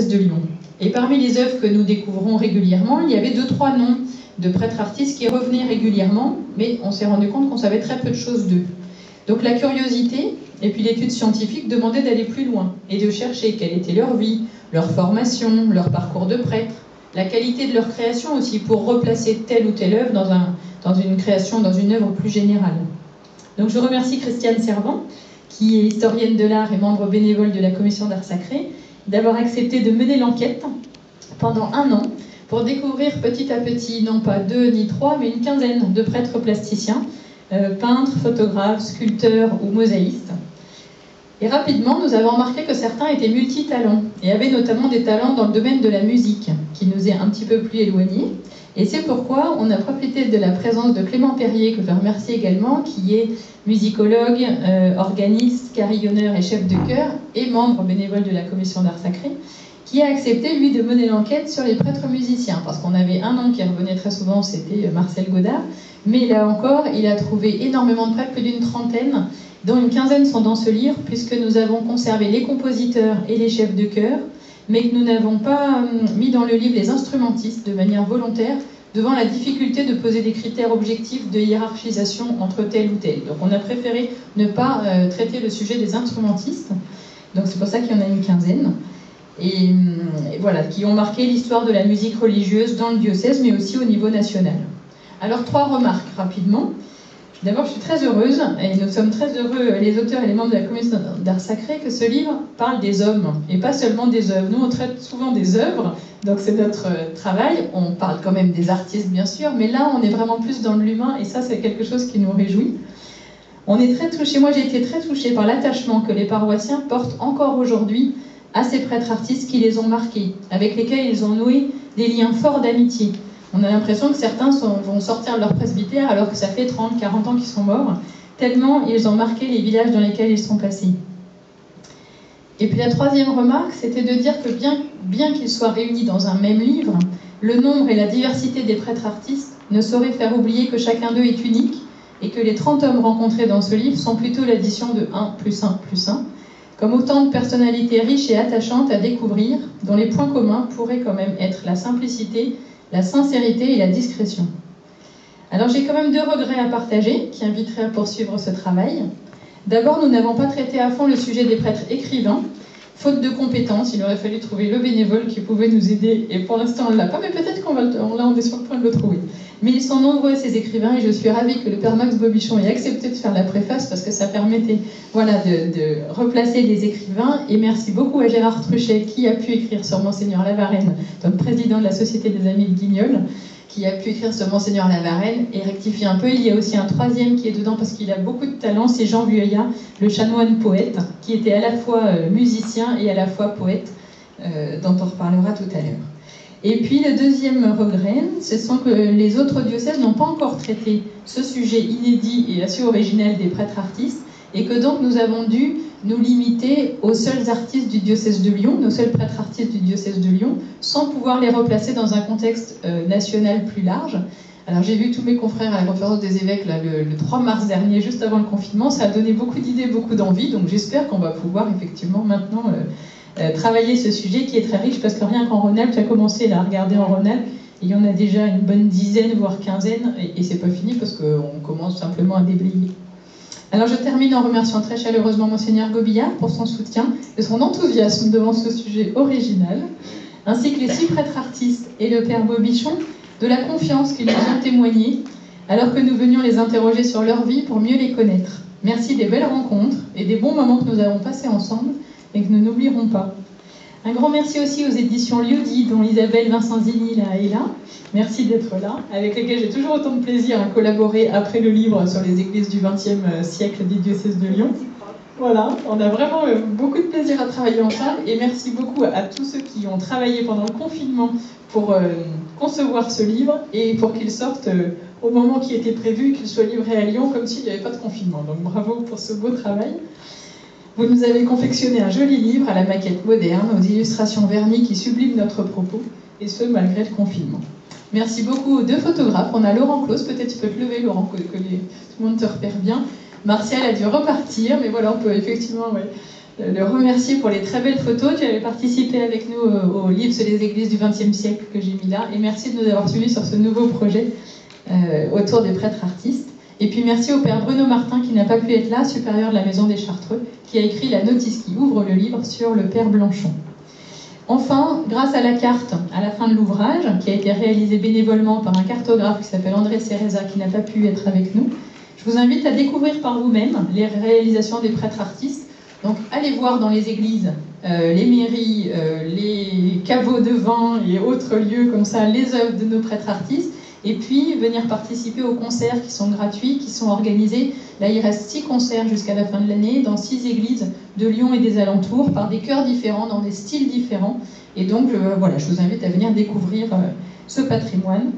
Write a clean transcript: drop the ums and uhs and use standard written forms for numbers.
de Lyon. Et parmi les œuvres que nous découvrons régulièrement, il y avait 2-3 noms de prêtres artistes qui revenaient régulièrement, mais on s'est rendu compte qu'on savait très peu de choses d'eux. Donc la curiosité et puis l'étude scientifique demandaient d'aller plus loin et de chercher quelle était leur vie, leur formation, leur parcours de prêtre, la qualité de leur création aussi pour replacer telle ou telle œuvre dans une création, dans une œuvre plus générale. Donc je remercie Christiane Servant, qui est historienne de l'art et membre bénévole de la commission d'art sacré, d'avoir accepté de mener l'enquête pendant 1 an pour découvrir petit à petit, non pas 2 ni 3, mais une quinzaine de prêtres plasticiens, peintres, photographes, sculpteurs ou mosaïstes. Et rapidement, nous avons remarqué que certains étaient multitalents et avaient notamment des talents dans le domaine de la musique, qui nous est un petit peu plus éloigné. Et c'est pourquoi on a profité de la présence de Clément Perrier, que je remercie également, qui est musicologue, organiste, carillonneur et chef de chœur, et membre bénévole de la commission d'art sacré, qui a accepté, lui, de mener l'enquête sur les prêtres musiciens, parce qu'on avait un nom qui revenait très souvent, c'était Marcel Godard, mais là encore, il a trouvé énormément de prêtres, plus d'une trentaine, dont une quinzaine sont dans ce livre, puisque nous avons conservé les compositeurs et les chefs de chœur, mais que nous n'avons pas mis dans le livre les instrumentistes de manière volontaire, devant la difficulté de poser des critères objectifs de hiérarchisation entre tel ou tel. Donc on a préféré ne pas traiter le sujet des instrumentistes, donc c'est pour ça qu'il y en a une quinzaine, et voilà, qui ont marqué l'histoire de la musique religieuse dans le diocèse, mais aussi au niveau national. Alors 3 remarques rapidement. D'abord, je suis très heureuse, et nous sommes très heureux, les auteurs et les membres de la commission d'art sacré, que ce livre parle des hommes, et pas seulement des œuvres. Nous, on traite souvent des œuvres, donc c'est notre travail. On parle quand même des artistes, bien sûr, mais là, on est vraiment plus dans l'humain, et ça, c'est quelque chose qui nous réjouit. On est très touchés, moi j'ai été très touchée par l'attachement que les paroissiens portent encore aujourd'hui à ces prêtres artistes qui les ont marqués, avec lesquels ils ont noué des liens forts d'amitié. On a l'impression que certains vont sortir de leur presbytère alors que ça fait 30, 40 ans qu'ils sont morts, tellement ils ont marqué les villages dans lesquels ils sont passés. Et puis la 3e remarque, c'était de dire que bien qu'ils soient réunis dans un même livre, le nombre et la diversité des prêtres artistes ne sauraient faire oublier que chacun d'eux est unique et que les 30 hommes rencontrés dans ce livre sont plutôt l'addition de 1 + 1 + 1, comme autant de personnalités riches et attachantes à découvrir, dont les points communs pourraient quand même être la simplicité, la sincérité et la discrétion. Alors j'ai quand même 2 regrets à partager, qui inviteraient à poursuivre ce travail. D'abord, nous n'avons pas traité à fond le sujet des prêtres écrivains. Faute de compétences, il aurait fallu trouver le bénévole qui pouvait nous aider, et pour l'instant on ne l'a pas, mais peut-être qu'on on est sur le point de le trouver. Mais ils sont nombreux ces écrivains, et je suis ravie que le père Max Bobichon ait accepté de faire la préface, parce que ça permettait de replacer les écrivains, et merci beaucoup à Gérard Truchet qui a pu écrire sur Monseigneur Lavarenne, donc président de la Société des Amis de Guignol, qui a pu écrire sur Monseigneur Lavarenne et rectifier un peu. Il y a aussi un 3e qui est dedans parce qu'il a beaucoup de talent, c'est Jean Vuillat, le chanoine poète, qui était à la fois musicien et à la fois poète, dont on reparlera tout à l'heure. Et puis le 2e regret, ce sont que les autres diocèses n'ont pas encore traité ce sujet inédit et assez originel des prêtres artistes, et que donc nous avons dû nous limiter aux seuls artistes du diocèse de Lyon, nos seuls prêtres artistes du diocèse de Lyon, sans pouvoir les replacer dans un contexte national plus large. Alors j'ai vu tous mes confrères à la conférence des évêques là, le 3 mars dernier, juste avant le confinement, ça a donné beaucoup d'idées, beaucoup d'envie, donc j'espère qu'on va pouvoir effectivement maintenant travailler ce sujet qui est très riche, parce que rien qu'en Rhône-Alpes, tu as commencé là, à regarder en Rhône-Alpes, il y en a déjà une bonne dizaine, voire quinzaine, et c'est pas fini parce qu'on commence simplement à déblayer. Alors je termine en remerciant très chaleureusement Monseigneur Gobillard pour son soutien et son enthousiasme devant ce sujet original, ainsi que les 6 prêtres artistes et le père Bobichon de la confiance qu'ils nous ont témoignée alors que nous venions les interroger sur leur vie pour mieux les connaître. Merci des belles rencontres et des bons moments que nous avons passés ensemble et que nous n'oublierons pas. Un grand merci aussi aux éditions Lieu-dit, dont Isabelle Vincenzini est là. Merci d'être là, avec lesquelles j'ai toujours autant de plaisir à collaborer après le livre sur les églises du XXe siècle du diocèse de Lyon. Voilà, on a vraiment beaucoup de plaisir à travailler ensemble, et merci beaucoup à tous ceux qui ont travaillé pendant le confinement pour concevoir ce livre et pour qu'il sorte au moment qui était prévu, qu'il soit livré à Lyon comme s'il n'y avait pas de confinement. Donc bravo pour ce beau travail. Vous nous avez confectionné un joli livre à la maquette moderne, aux illustrations vernies qui subliment notre propos, et ce malgré le confinement. Merci beaucoup aux 2 photographes. On a Laurent Claus, peut-être tu peux te lever Laurent, que tout le monde te repère bien. Martial a dû repartir, mais voilà, on peut effectivement le remercier pour les très belles photos. Tu avais participé avec nous au livre sur les églises du XXe siècle que j'ai mis là. Et merci de nous avoir suivis sur ce nouveau projet autour des prêtres artistes. Et puis merci au père Bruno Martin qui n'a pas pu être là, supérieur de la Maison des Chartreux, qui a écrit la notice qui ouvre le livre sur le père Blanchon. Enfin, grâce à la carte à la fin de l'ouvrage, qui a été réalisée bénévolement par un cartographe qui s'appelle André Cereza, qui n'a pas pu être avec nous, je vous invite à découvrir par vous-même les réalisations des prêtres artistes. Donc allez voir dans les églises, les mairies, les caveaux de vin et autres lieux comme ça, les œuvres de nos prêtres artistes, et puis venir participer aux concerts qui sont gratuits, qui sont organisés. Là, il reste 6 concerts jusqu'à la fin de l'année dans 6 églises de Lyon et des alentours, par des chœurs différents, dans des styles différents. Et donc, voilà, je vous invite à venir découvrir ce patrimoine.